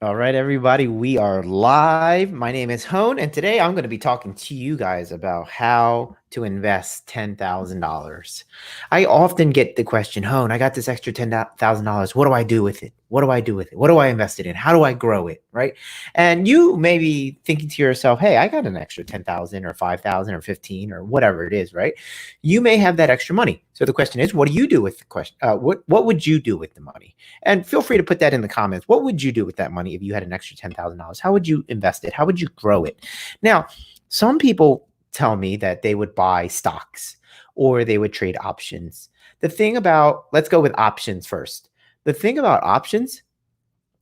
All right, everybody, we are live. My name is Hone, and today I'm going to be talking to you guys about how to invest $10,000. I often get the question, Hone, I got this extra $10,000. What do I do with it? What do I do with it? What do I invest it in? How do I grow it? Right. And you may be thinking to yourself, hey, I got an extra 10,000 or 5,000 or 15 or whatever it is, right? You may have that extra money. So the question is, what do you do with the question? What would you do with the money? And feel free to put that in the comments. What would you do with that money if you had an extra $10,000? How would you invest it? How would you grow it? Now, some people tell me that they would buy stocks or they would trade options. The thing about, let's go with options first. The thing about options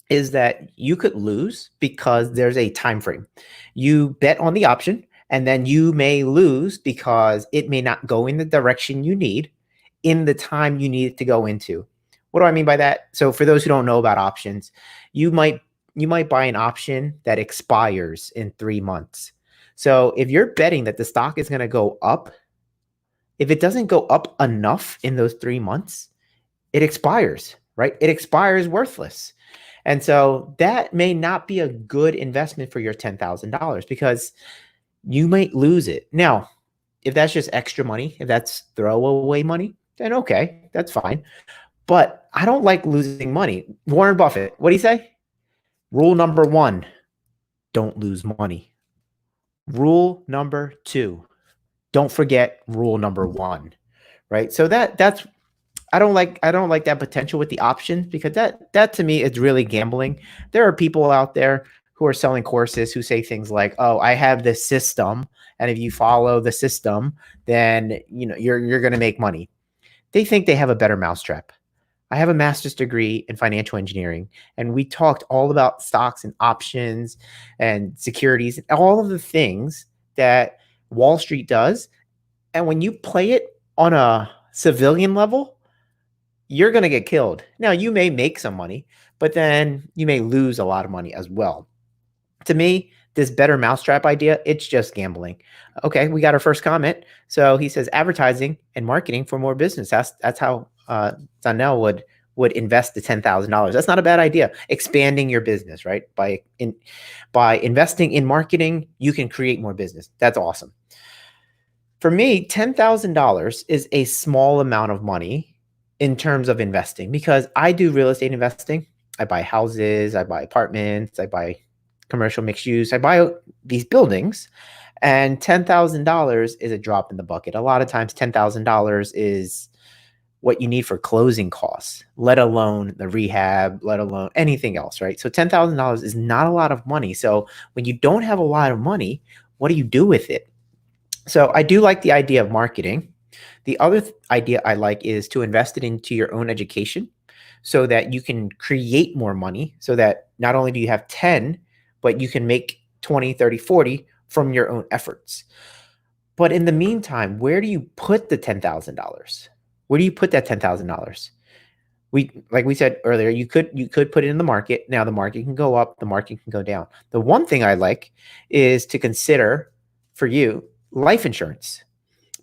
is that you could lose because there's a time frame. You bet on the option and then you may lose because it may not go in the direction you need in the time you need it to go into. What do I mean by that? So for those who don't know about options, you might you might buy an option that expires in 3 months. So if you're betting that the stock is going to go up, if it doesn't go up enough in those 3 months, it expires, right? It expires worthless. And so that may not be a good investment for your $10,000 because you might lose it. Now, if that's just extra money, if that's throwaway money, then okay, that's fine. But I don't like losing money. Warren Buffett, what do you say? Rule number one, don't lose money. Rule number two, don't forget rule number one, right? So that's I don't like that potential with the options because that to me is really gambling. There are people out there who are selling courses who say things like, "Oh, I have this system, and if you follow the system, then you're going to make money." They think they have a better mousetrap. I have a master's degree in financial engineering, and we talked all about stocks and options and securities and all of the things that Wall Street does. And when you play it on a civilian level, you're going to get killed. Now, you may make some money, but then you may lose a lot of money as well. To me, this better mousetrap idea, it's just gambling. Okay, we got our first comment. So he says advertising and marketing for more business. That's how Zanel would invest the $10,000. That's not a bad idea. Expanding your business, right? By investing in marketing, you can create more business. That's awesome. For me, $10,000 is a small amount of money in terms of investing because I do real estate investing. I buy houses, I buy apartments, I buy commercial mixed use. I buy these buildings, and $10,000 is a drop in the bucket. A lot of times, $10,000 is what you need for closing costs, let alone the rehab, let alone anything else, right? So $10,000 is not a lot of money. So when you don't have a lot of money, what do you do with it? So I do like the idea of marketing. The other idea I like is to invest it into your own education so that you can create more money so that not only do you have 10, but you can make 20, 30, 40 from your own efforts. But in the meantime, where do you put the $10,000? Where do you put that $10,000? Like we said earlier, you could put it in the market. Now the market can go up, the market can go down. The one thing I like is to consider for you life insurance.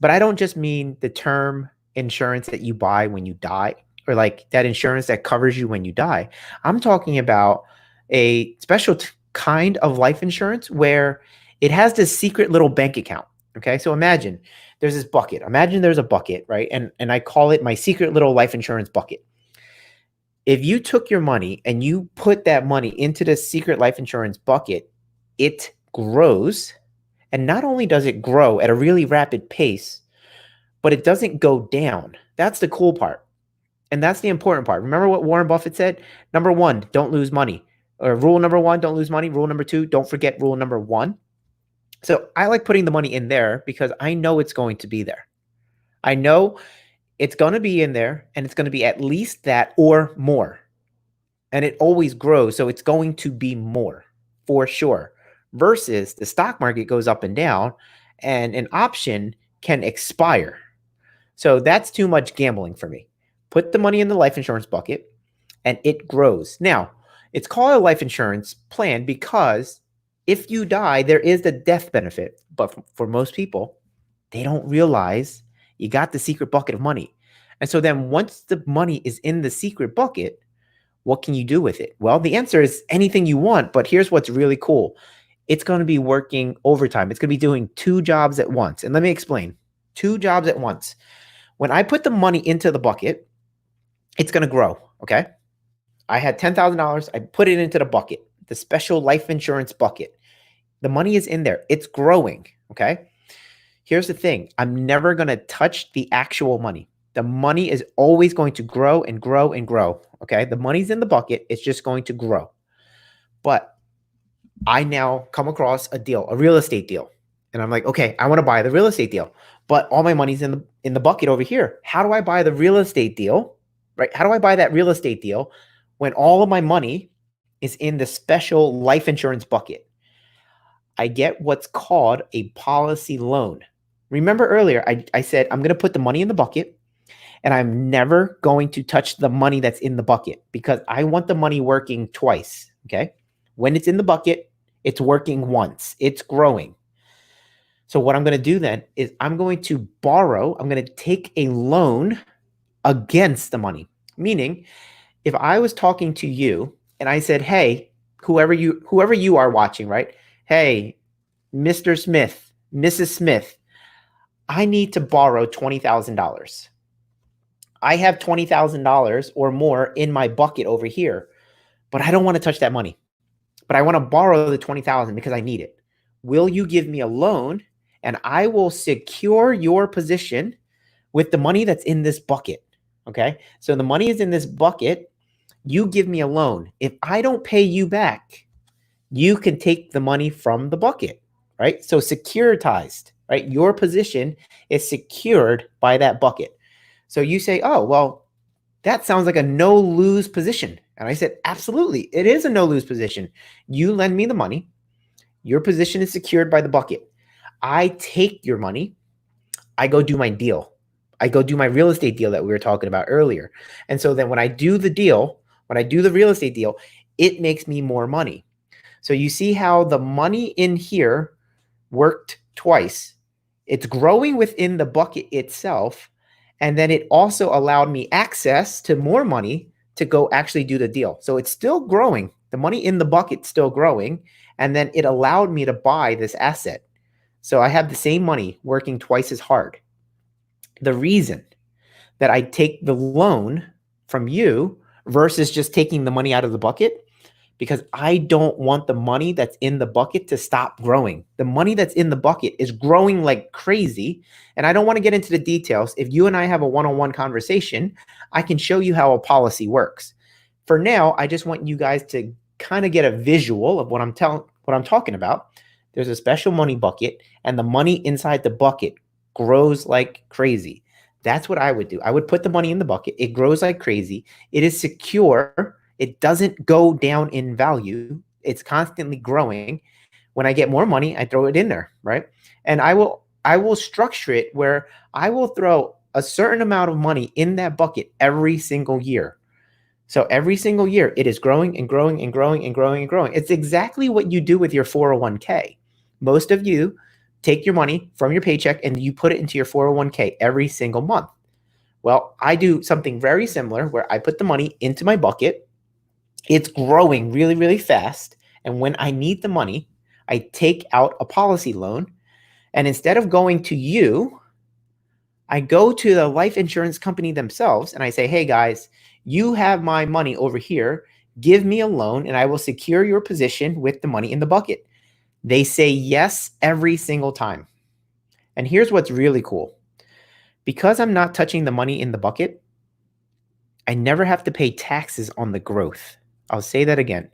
But I don't just mean the term insurance that you buy when you die or like that insurance that covers you when you die. I'm talking about a special kind of life insurance where it has this secret little bank account. Okay. So imagine there's this bucket. Imagine there's a bucket, right? And I call it my secret little life insurance bucket. If you took your money and you put that money into the secret life insurance bucket, it grows. And not only does it grow at a really rapid pace, but it doesn't go down. That's the cool part. And that's the important part. Remember what Warren Buffett said? Number one, don't lose money. Or rule number one, don't lose money. Rule number two, don't forget rule number one. So I like putting the money in there because I know it's going to be there. I know it's going to be in there and it's going to be at least that or more. And it always grows. So it's going to be more for sure. Versus the stock market goes up and down and an option can expire. So that's too much gambling for me. Put the money in the life insurance bucket and it grows. Now, it's called a life insurance plan because if you die, there is the death benefit. But for most people, they don't realize you got the secret bucket of money. And so then once the money is in the secret bucket, What can you do with it? Well, the answer is anything you want, but here's what's really cool. It's going to be working overtime. It's going to be doing 2 jobs at once. And let me explain. 2 jobs at once. When I put the money into the bucket, it's going to grow, okay? I had $10,000. I put it into the bucket, the special life insurance bucket. The money is in there. It's growing, okay? Here's the thing. I'm never going to touch the actual money. The money is always going to grow and grow and grow, okay? The money's in the bucket. It's just going to grow. But I now come across a deal, a real estate deal. And I'm like, okay, I want to buy the real estate deal. But all my money's in the bucket over here. How do I buy the real estate deal? Right? How do I buy that real estate deal when all of my money is in the special life insurance bucket? I get what's called a policy loan. Remember earlier, I said I'm going to put the money in the bucket and I'm never going to touch the money that's in the bucket because I want the money working twice, okay? When it's in the bucket, it's working once. It's growing. So what I'm going to do then is I'm going to borrow, I'm going to take a loan against the money. Meaning, if I was talking to you and I said, hey, whoever you are watching, right? Hey, Mr. Smith, Mrs. Smith, I need to borrow $20,000. I have $20,000 or more in my bucket over here, but I don't want to touch that money. But I want to borrow the $20,000 because I need it. Will you give me a loan and I will secure your position with the money that's in this bucket? Okay. So the money is in this bucket. You give me a loan. If I don't pay you back, you can take the money from the bucket, right? So securitized, right? Your position is secured by that bucket. So you say, oh, well, that sounds like a no-lose position. And I said, absolutely, it is a no-lose position. You lend me the money. Your position is secured by the bucket. I take your money. I go do my deal. I go do my real estate deal that we were talking about earlier. And so then when I do the deal, when I do the real estate deal, it makes me more money. So you see how the money in here worked twice. It's growing within the bucket itself. And then it also allowed me access to more money to go actually do the deal. So it's still growing. The money in the bucket's still growing. And then it allowed me to buy this asset. So I have the same money working twice as hard. The reason that I take the loan from you versus just taking the money out of the bucket, because I don't want the money that's in the bucket to stop growing. The money that's in the bucket is growing like crazy. And I don't want to get into the details. If you and I have a one-on-one conversation, I can show you how a policy works. For now, I just want you guys to kind of get a visual of what I'm talking about. There's a special money bucket, and the money inside the bucket grows like crazy. That's what I would do. I would put the money in the bucket. It grows like crazy. It is secure. It doesn't go down in value. It's constantly growing. When I get more money, I throw it in there, right? And I will structure it where I will throw a certain amount of money in that bucket every single year. So every single year, it is growing and growing and growing and growing and growing. It's exactly what you do with your 401k. Most of you take your money from your paycheck and you put it into your 401k every single month. Well, I do something very similar where I put the money into my bucket. It's growing really, really fast. And when I need the money, I take out a policy loan. And instead of going to you, I go to the life insurance company themselves and I say, hey guys, you have my money over here. Give me a loan and I will secure your position with the money in the bucket. They say yes every single time. And here's what's really cool. Because I'm not touching the money in the bucket, I never have to pay taxes on the growth. I'll say that again.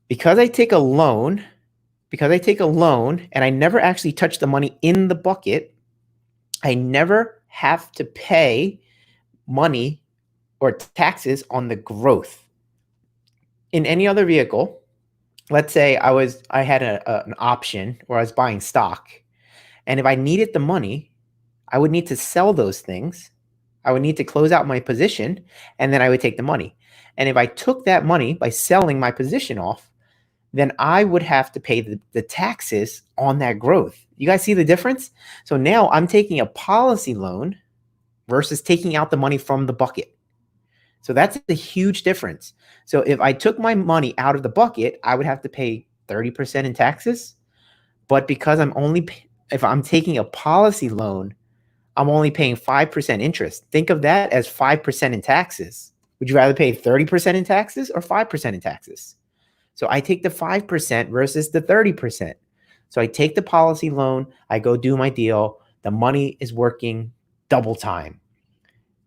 Because I take a loan and I never actually touch the money in the bucket, I never have to pay money or taxes on the growth. In any other vehicle, let's say I had an option or I was buying stock, and if I needed the money, I would need to sell those things. I would need to close out my position, and then I would take the money. And if I took that money by selling my position off, then I would have to pay the taxes on that growth. You guys see the difference? So now I'm taking a policy loan versus taking out the money from the bucket. So that's a huge difference. So if I took my money out of the bucket, I would have to pay 30% in taxes. But because if I'm taking a policy loan, I'm only paying 5% interest. Think of that as 5% in taxes. Would you rather pay 30% in taxes or 5% in taxes? So I take the 5% versus the 30%. So I take the policy loan, I go do my deal. The money is working double time.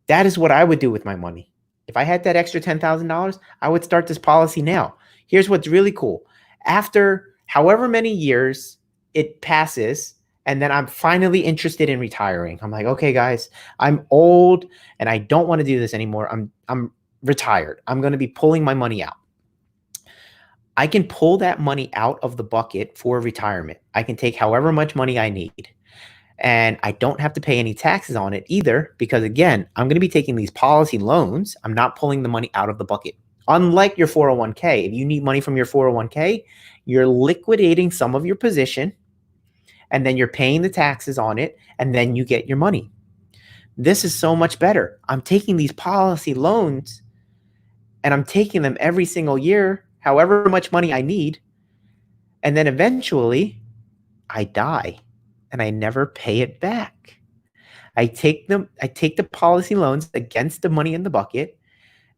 That is what I would do with my money. If I had that extra $10,000, I would start this policy now. Here's what's really cool. After however many years it passes, and then I'm finally interested in retiring. I'm like, okay, guys, I'm old and I don't want to do this anymore. I'm retired. I'm going to be pulling my money out. I can pull that money out of the bucket for retirement. I can take however much money I need. And I don't have to pay any taxes on it either, because again, I'm going to be taking these policy loans. I'm not pulling the money out of the bucket. Unlike your 401k, if you need money from your 401k, you're liquidating some of your position and then you're paying the taxes on it and then you get your money. This is so much better. I'm taking these policy loans and I'm taking them every single year, however much money I need. And then eventually I die and I never pay it back. I take the policy loans against the money in the bucket,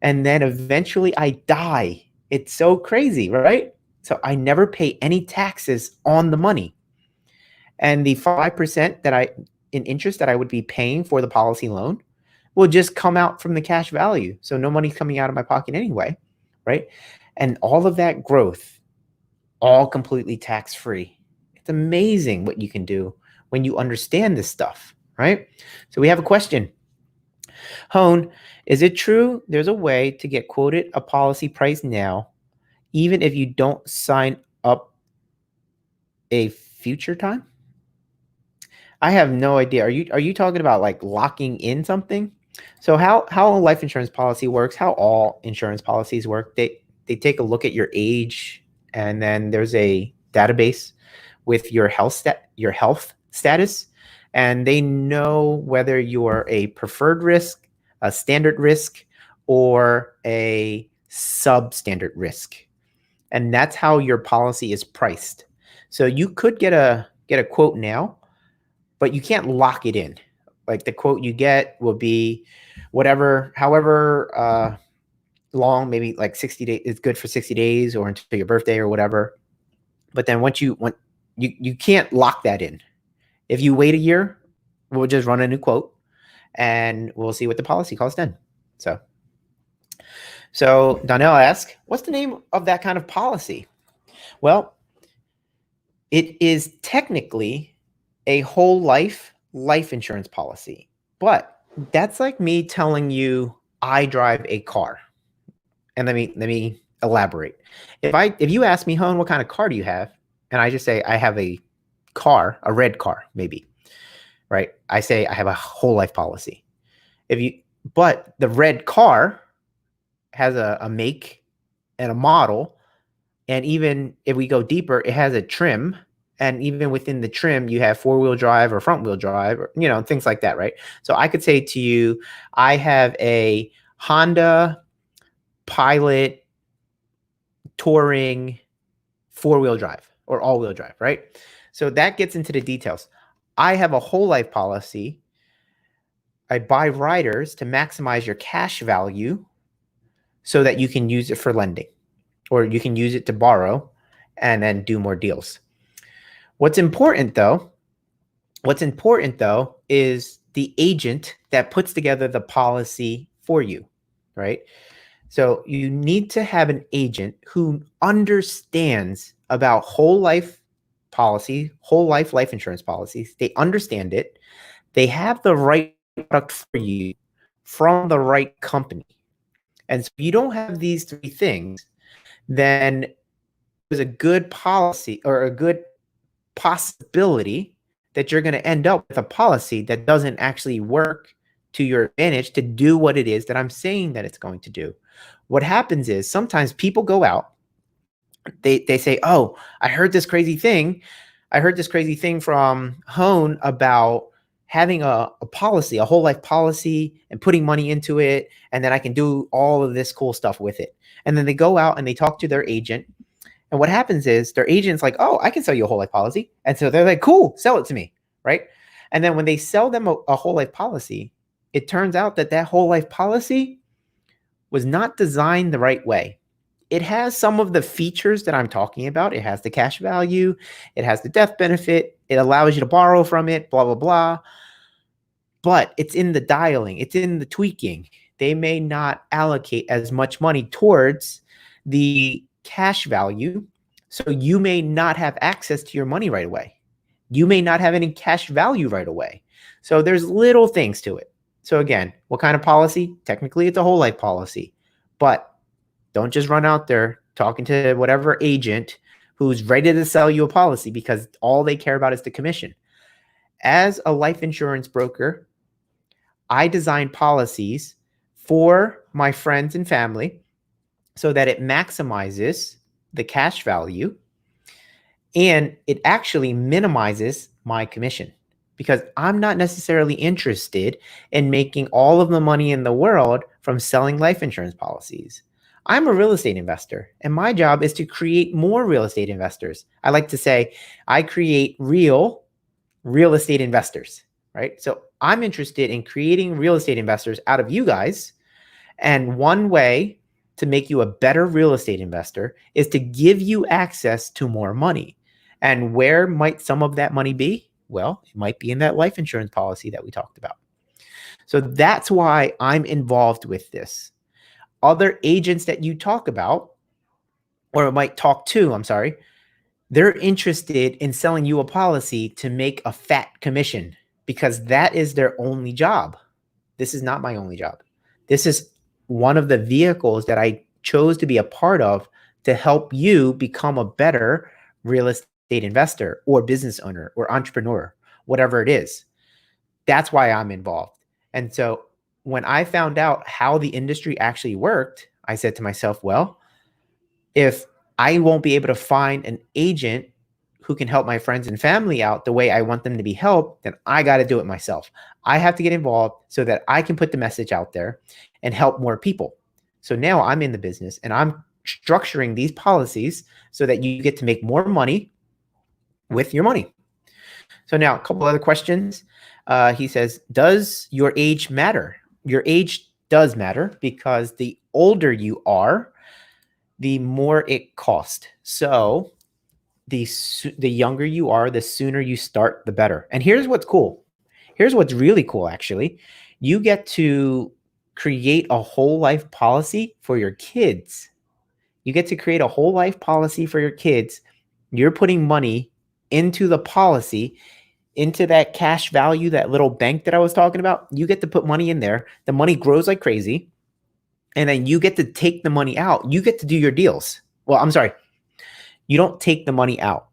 and then eventually I die. It's so crazy, right? So I never pay any taxes on the money. And the 5% in interest that I would be paying for the policy loan will just come out from the cash value. So no money's coming out of my pocket anyway, right? And all of that growth, all completely tax-free. It's amazing what you can do when you understand this stuff, right? So we have a question. Hone, is it true there's a way to get quoted a policy price now, even if you don't sign up a future time? I have no idea. Are you talking about like locking in something? So how a life insurance policy works, how all insurance policies work, they take a look at your age, and then there's a database with your health status, and they know whether you're a preferred risk, a standard risk, or a substandard risk. And that's how your policy is priced. So you could get a quote now, but you can't lock it in. Like the quote you get will be however long, maybe like 60 days. It's good for 60 days or until your birthday or whatever. But then you can't lock that in. If you wait a year, we'll just run a new quote and we'll see what the policy costs then. So Donnell asks, what's the name of that kind of policy? Well, it is technically a whole life insurance policy, but that's like me telling you I drive a car. And let me elaborate. If you ask me, Hone, what kind of car do you have? And I just say I have a car, a red car, maybe, right? I say I have a whole life policy. But the red car has a make and a model, and even if we go deeper, it has a trim, and even within the trim, you have 4-wheel drive or front wheel drive, or things like that, right? So I could say to you, I have a Honda Pilot Touring 4-wheel drive or all-wheel drive, right? So that gets into the details. I have a whole life policy. I buy riders to maximize your cash value so that you can use it for lending, or you can use it to borrow and then do more deals. What's important though is the agent that puts together the policy for you, right? So you need to have an agent who understands about whole life life insurance policies. They understand it. They have the right product for you from the right company. And so if you don't have these three things, then there's a good policy or a good possibility that you're going to end up with a policy that doesn't actually work to your advantage to do what it is that I'm saying that it's going to do. What happens is sometimes people go out, they say, oh, I heard this crazy thing from Hone about having a policy, a whole life policy, and putting money into it, and then I can do all of this cool stuff with it. And then they go out and they talk to their agent. And what happens is their agent's like, oh, I can sell you a whole life policy. And so they're like, cool, sell it to me, right? And then when they sell them a whole life policy, it turns out that that whole life policy was not designed the right way. It has some of the features that I'm talking about. It has the cash value. It has the death benefit. It allows you to borrow from it, blah, blah, blah. But it's in the dialing. It's in the tweaking. They may not allocate as much money towards the cash value. So you may not have access to your money right away. You may not have any cash value right away. So there's little things to it. So again, what kind of policy? Technically, it's a whole life policy. But don't just run out there talking to whatever agent who's ready to sell you a policy because all they care about is the commission. As a life insurance broker, I design policies for my friends and family so that it maximizes the cash value and it actually minimizes my commission, because I'm not necessarily interested in making all of the money in the world from selling life insurance policies. I'm a real estate investor, and my job is to create more real estate investors. I like to say I create real estate investors, right? So I'm interested in creating real estate investors out of you guys. And one way to make you a better real estate investor is to give you access to more money. And where might some of that money be? Well, it might be in that life insurance policy that we talked about. So that's why I'm involved with this. Other agents that you talk about, or might talk to, I'm sorry, they're interested in selling you a policy to make a fat commission because that is their only job. This is not my only job. This is one of the vehicles that I chose to be a part of to help you become a better real estate investor or business owner or entrepreneur, whatever it is. That's why I'm involved. And so when I found out how the industry actually worked, I said to myself, well, if I won't be able to find an agent who can help my friends and family out the way I want them to be helped, then I got to do it myself. I have to get involved so that I can put the message out there and help more people. So now I'm in the business and I'm structuring these policies so that you get to make more money with your money. So now a couple other questions. He says, does your age matter? Your age does matter because the older you are, the more it costs. So the younger you are, the sooner you start, the better. And here's what's cool. Here's what's really cool, actually. You get to create a whole life policy for your kids. You get to create a whole life policy for your kids. You're putting money into the policy, into that cash value, that little bank that I was talking about. You get to put money in there. The money grows like crazy. And then you get to take the money out. You get to do your deals. Well, I'm sorry. You don't take the money out.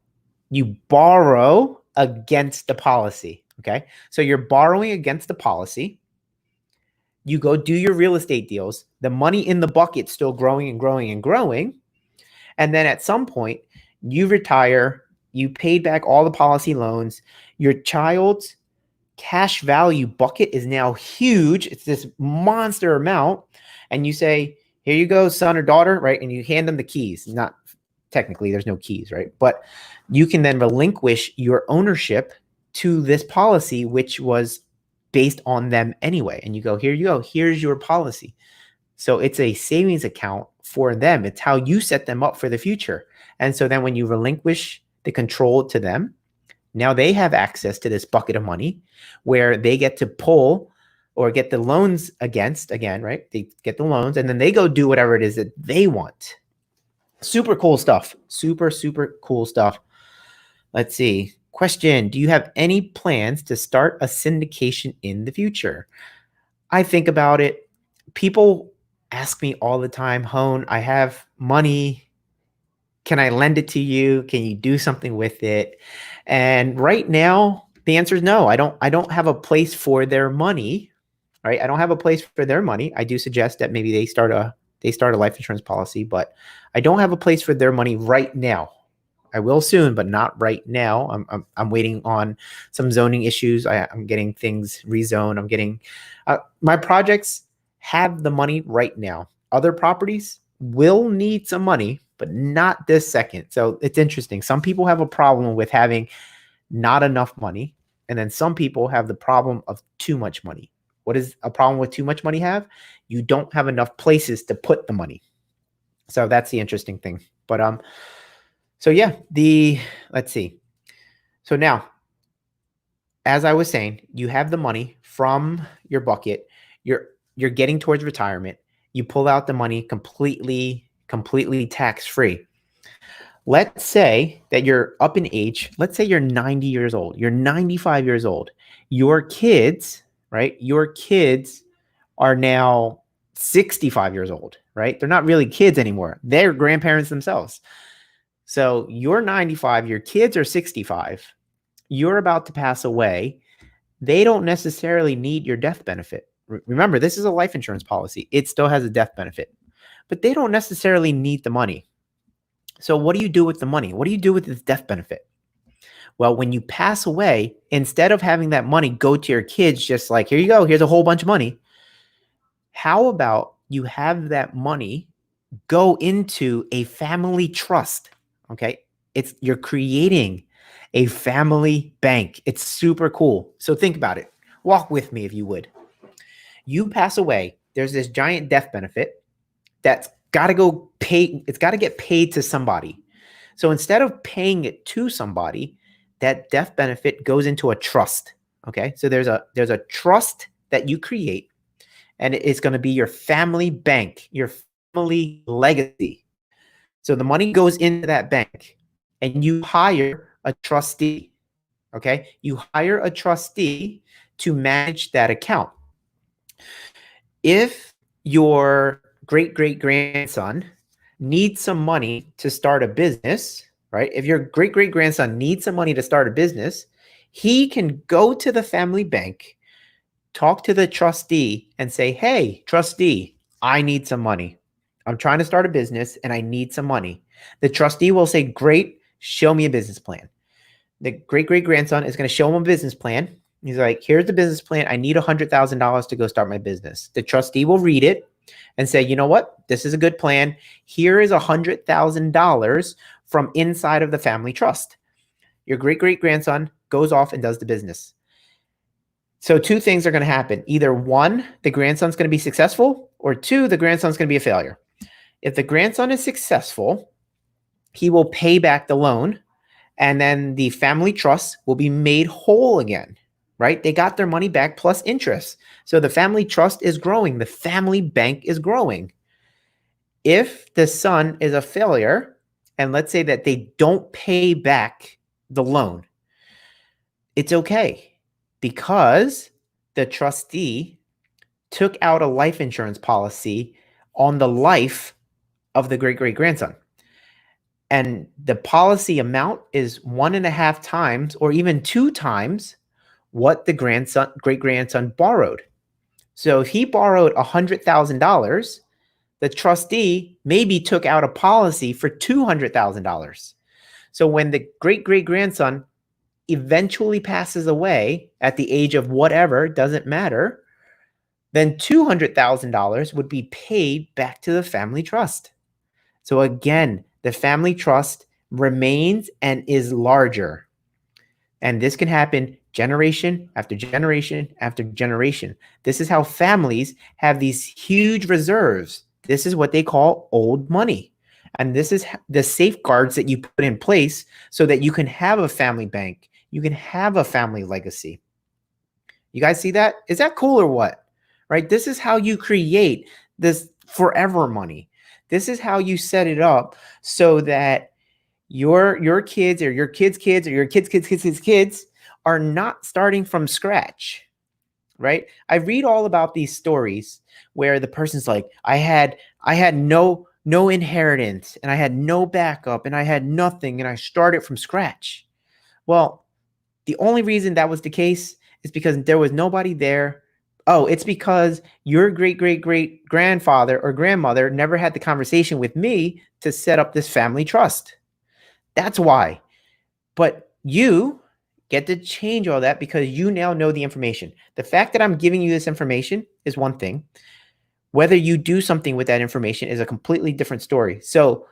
You borrow against the policy. Okay. So you're borrowing against the policy. You go do your real estate deals. The money in the bucket's still growing and growing and growing. And then at some point, you retire. You paid back all the policy loans. Your child's cash value bucket is now huge. It's this monster amount. And you say, here you go, son or daughter, right? And you hand them the keys. Not technically, there's no keys, right? But you can then relinquish your ownership to this policy, which was based on them anyway. And you go, here you go, here's your policy. So it's a savings account for them. It's how you set them up for the future. And so then when you relinquish the control to them, now they have access to this bucket of money where they get to pull or get the loans against, again, right? They get the loans and then they go do whatever it is that they want. Super cool stuff. Super, super cool stuff. Let's see. Question. Do you have any plans to start a syndication in the future? I think about it. People ask me all the time, Hone, I have money. Can I lend it to you? Can you do something with it? And right now, the answer is no. I don't have a place for their money, right? I don't have a place for their money. I do suggest that maybe they start a life insurance policy, but I don't have a place for their money right now. I will soon, but not right now. I'm waiting on some zoning issues. I'm getting things rezoned. I'm getting my projects have the money right now. Other properties will need some money, but not this second. So it's interesting. Some people have a problem with having not enough money, and then some people have the problem of too much money. What is a problem with too much money have? You don't have enough places to put the money. So that's the interesting thing. But so yeah, let's see. So now, as I was saying, you have the money from your bucket. You're getting towards retirement. You pull out the money completely tax free. Let's say that you're up in age. Let's say you're 90 years old. You're 95 years old. Your kids, right? Your kids are now 65 years old, right? They're not really kids anymore. They're grandparents themselves. So you're 95, your kids are 65. You're about to pass away. They don't necessarily need your death benefit. Remember, this is a life insurance policy. It still has a death benefit, but they don't necessarily need the money. So what do you do with the money? What do you do with this death benefit? Well, when you pass away, instead of having that money go to your kids, just like, here you go, here's a whole bunch of money. How about you have that money go into a family trust? Okay. You're creating a family bank. It's super cool. So think about it. Walk with me if you would. You pass away. There's this giant death benefit that's got to go pay. It's got to get paid to somebody. So instead of paying it to somebody, that death benefit goes into a trust. Okay. So there's a trust that you create, and it's going to be your family bank, your family legacy. So the money goes into that bank, and you hire a trustee. Okay. You hire a trustee to manage that account. If your great-great-grandson needs some money to start a business, right? If your great-great-grandson needs some money to start a business, he can go to the family bank, talk to the trustee, and say, hey, trustee, I need some money. I'm trying to start a business and I need some money. The trustee will say, great, show me a business plan. The great-great-grandson is going to show him a business plan. He's like, here's the business plan. I need $100,000 to go start my business. The trustee will read it and say, you know what? This is a good plan. Here is $100,000 from inside of the family trust. Your great-great-grandson goes off and does the business. So two things are going to happen. Either one, the grandson's going to be successful, or two, the grandson's going to be a failure. If the grandson is successful, he will pay back the loan, and then the family trust will be made whole again, right? They got their money back plus interest. So the family trust is growing. The family bank is growing. If the son is a failure, and let's say that they don't pay back the loan, it's okay, because the trustee took out a life insurance policy on the life of the great-great-grandson. And the policy amount is 1.5 times or even 2 times what the great-grandson borrowed. So if he borrowed $100,000, the trustee maybe took out a policy for $200,000. So when the great-great-grandson eventually passes away at the age of whatever, doesn't matter, then $200,000 would be paid back to the family trust. So again, the family trust remains and is larger. And this can happen generation after generation after generation. This is how families have these huge reserves. This is what they call old money. And this is the safeguards that you put in place so that you can have a family bank. You can have a family legacy. You guys see that? Is that cool or what? Right? This is how you create this forever money. This is how you set it up so that your kids or your kids' kids or your kids' are not starting from scratch, right? I read all about these stories where the person's like, I had no inheritance, and I had no backup, and I had nothing, and I started from scratch. Well, the only reason that was the case is because there was nobody there. Oh, it's because your great-great-great-grandfather or grandmother never had the conversation with me to set up this family trust. That's why. But you get to change all that because you now know the information. The fact that I'm giving you this information is one thing. Whether you do something with that information is a completely different story. So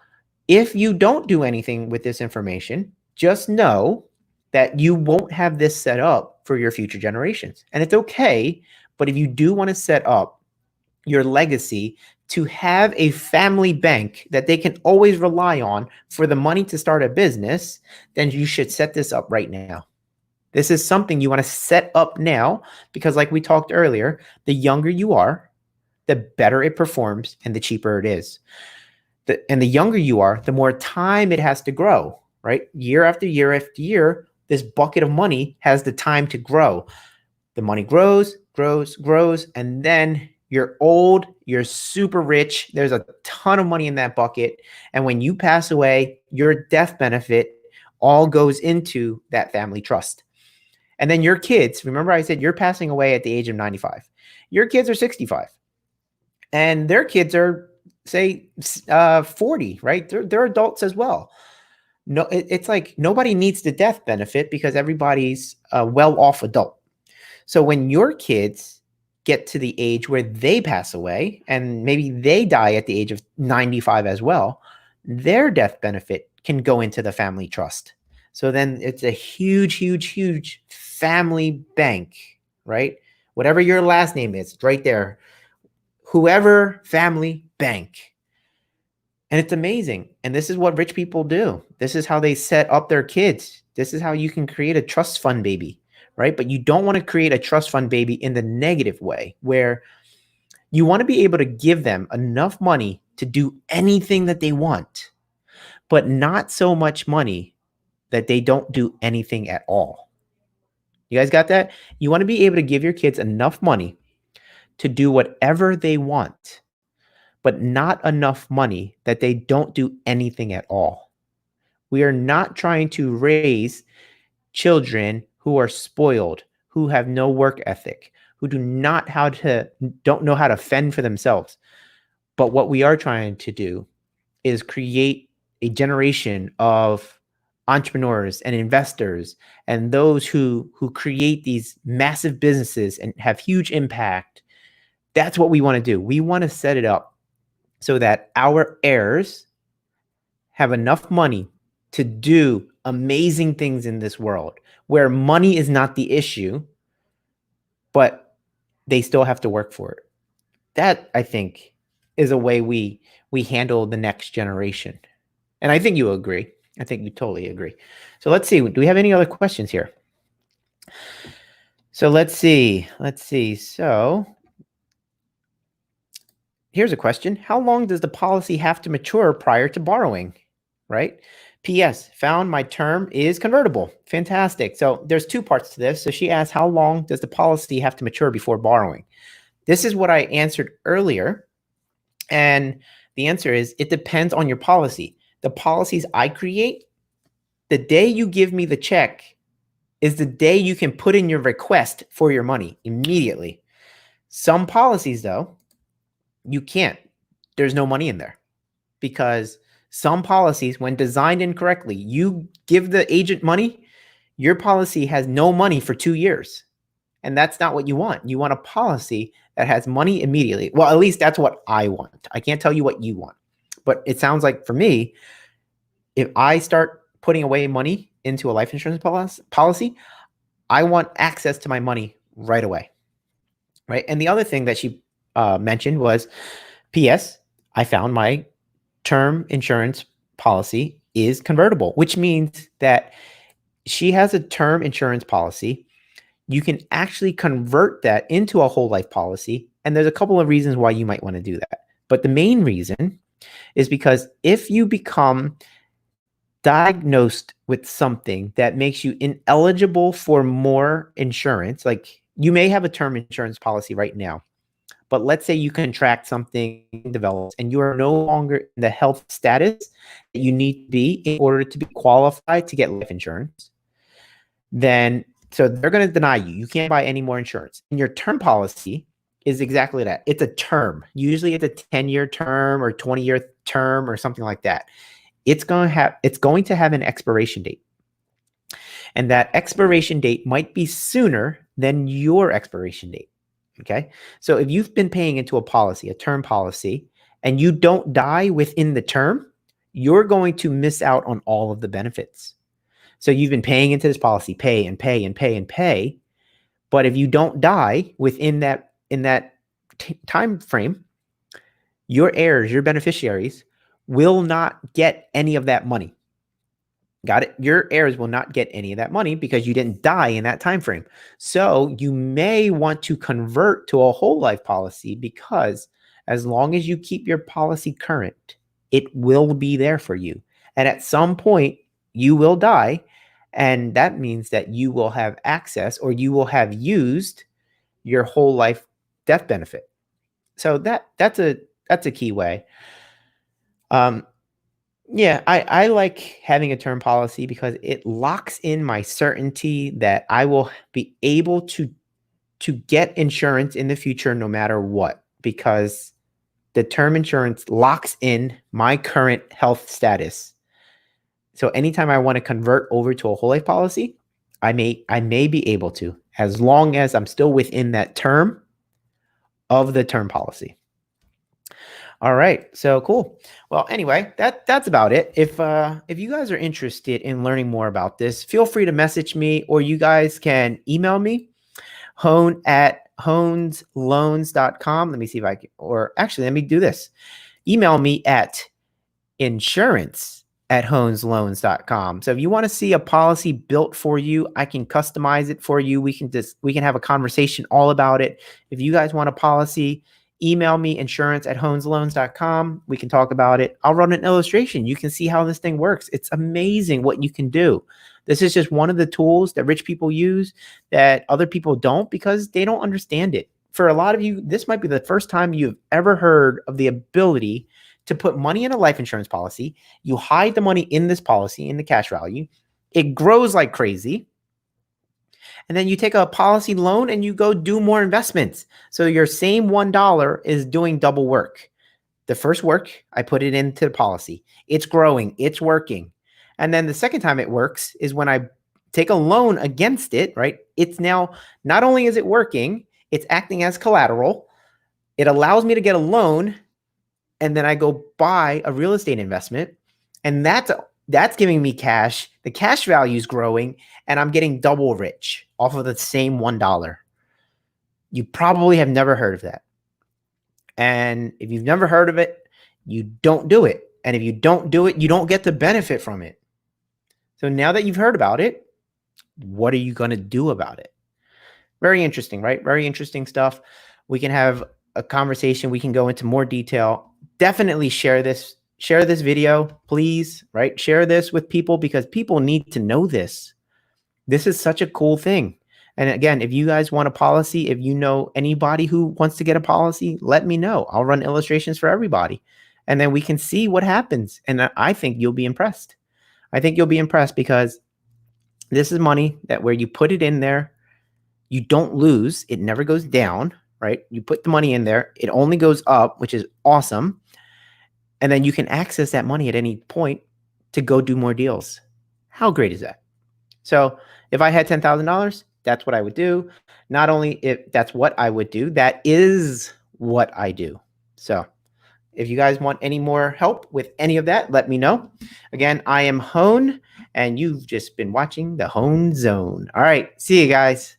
if you don't do anything with this information, just know that you won't have this set up for your future generations. And it's okay. But if you do want to set up your legacy to have a family bank that they can always rely on for the money to start a business, then you should set this up right now. This is something you want to set up now because, like we talked earlier, the younger you are, the better it performs and the cheaper it is. And the younger you are, the more time it has to grow, right? Year after year after year, this bucket of money has the time to grow. The money grows, grows, grows, and then you're old, you're super rich. There's a ton of money in that bucket. And when you pass away, your death benefit all goes into that family trust. And then your kids, remember I said you're passing away at the age of 95. Your kids are 65. And their kids are, say, 40, right? They're adults as well. No, it's like nobody needs the death benefit because everybody's a well-off adult. So when your kids get to the age where they pass away and maybe they die at the age of 95 as well, their death benefit can go into the family trust. So then it's a huge, huge, huge family bank, right? Whatever your last name is, right there. Whoever family bank. And it's amazing. And this is what rich people do. This is how they set up their kids. This is how you can create a trust fund baby, right? But you don't want to create a trust fund baby in the negative way where you want to be able to give them enough money to do anything that they want, but not so much money that they don't do anything at all. You guys got that? You want to be able to give your kids enough money to do whatever they want, but not enough money that they don't do anything at all. We are not trying to raise children who are spoiled, who have no work ethic, who don't know how to fend for themselves. But what we are trying to do is create a generation of entrepreneurs and investors and those who create these massive businesses and have huge impact. That's what we want to do. We want to set it up so that our heirs have enough money to do amazing things in this world where money is not the issue, but they still have to work for it. That, I think, is a way we handle the next generation. And I think you agree. I think you totally agree. So let's see. Do we have any other questions here? So let's see. So here's a question. How long does the policy have to mature prior to borrowing? Right? P.S. Found my term is convertible. Fantastic. So there's two parts to this. So she asked, how long does the policy have to mature before borrowing? This is what I answered earlier. And the answer is it depends on your policy. The policies I create, the day you give me the check is the day you can put in your request for your money immediately. Some policies, though, you can't. There's no money in there because some policies, when designed incorrectly, you give the agent money, your policy has no money for 2 years. And that's not what you want. You want a policy that has money immediately. Well, at least that's what I want. I can't tell you what you want. But it sounds like for me, if I start putting away money into a life insurance policy, I want access to my money right away. Right. And the other thing that she mentioned was, P.S. I found my term insurance policy is convertible, which means that she has a term insurance policy. You can actually convert that into a whole life policy. And there's a couple of reasons why you might want to do that. But the main reason is because if you become diagnosed with something that makes you ineligible for more insurance, like you may have a term insurance policy right now, but let's say you contract something, develops, and you are no longer in the health status that you need to be in order to be qualified to get life insurance, then so they're going to deny you. You can't buy any more insurance. And your term policy is exactly that. It's a term. Usually it's a 10-year term or 20-year term or something like that. it's going to have an expiration date. And that expiration date might be sooner than your expiration date. Okay. So if you've been paying into a policy, a term policy, and you don't die within the term, you're going to miss out on all of the benefits. So you've been paying into this policy, pay and pay and pay and pay. But if you don't die within that time frame, your heirs, your beneficiaries, will not get any of that money. Got it? Your heirs will not get any of that money because you didn't die in that time frame. So you may want to convert to a whole life policy, because as long as you keep your policy current, it will be there for you. And at some point, you will die. And that means that you will have access, or you will have used your whole life death benefit. So that's a key way. Yeah, I like having a term policy because it locks in my certainty that I will be able to get insurance in the future no matter what, because the term insurance locks in my current health status. So anytime I want to convert over to a whole life policy, I may be able to, as long as I'm still within that term of the term policy. All right, so cool. Well, anyway, that's about it. If you guys are interested in learning more about this, feel free to message me, or you guys can email me, honesloans.com. Let me see if I can, or actually, let me do this. Email me at insurance@honesloans.com. So if you want to see a policy built for you, I can customize it for you. We can have a conversation all about it. If you guys want a policy, email me, insurance@honesloans.com. We can talk about it. I'll run an illustration. You can see how this thing works. It's amazing what you can do. This is just one of the tools that rich people use that other people don't, because they don't understand it. For a lot of you, this might be the first time you've ever heard of the ability to put money in a life insurance policy. You hide the money in this policy, in the cash value. It grows like crazy. And then you take a policy loan and you go do more investments. So your same $1 is doing double work. The first work, I put it into the policy. It's growing, it's working. And then the second time it works is when I take a loan against it, right? It's now, not only is it working, it's acting as collateral. It allows me to get a loan, and then I go buy a real estate investment, and that's giving me cash. The cash value is growing, and I'm getting double rich off of the same $1. You probably have never heard of that. And if you've never heard of it, you don't do it. And if you don't do it, you don't get the benefit from it. So now that you've heard about it, what are you going to do about it? Very interesting, right? Very interesting stuff. We can have a conversation. We can go into more detail. Definitely share this video, please, right? Share this with people, because people need to know this. This is such a cool thing. And again, if you guys want a policy, if you know anybody who wants to get a policy, let me know. I'll run illustrations for everybody, and then we can see what happens. And I think you'll be impressed. I think you'll be impressed, because this is money that where you put it in there, you don't lose. It never goes down, right? You put the money in there, it only goes up, which is awesome. And then you can access that money at any point to go do more deals. How great is that? So if I had $10,000, that's what I would do. Not only if that's what I would do, that is what I do. So if you guys want any more help with any of that, let me know. Again, I am Hone, and you've just been watching the Hone Zone. All right, see you guys.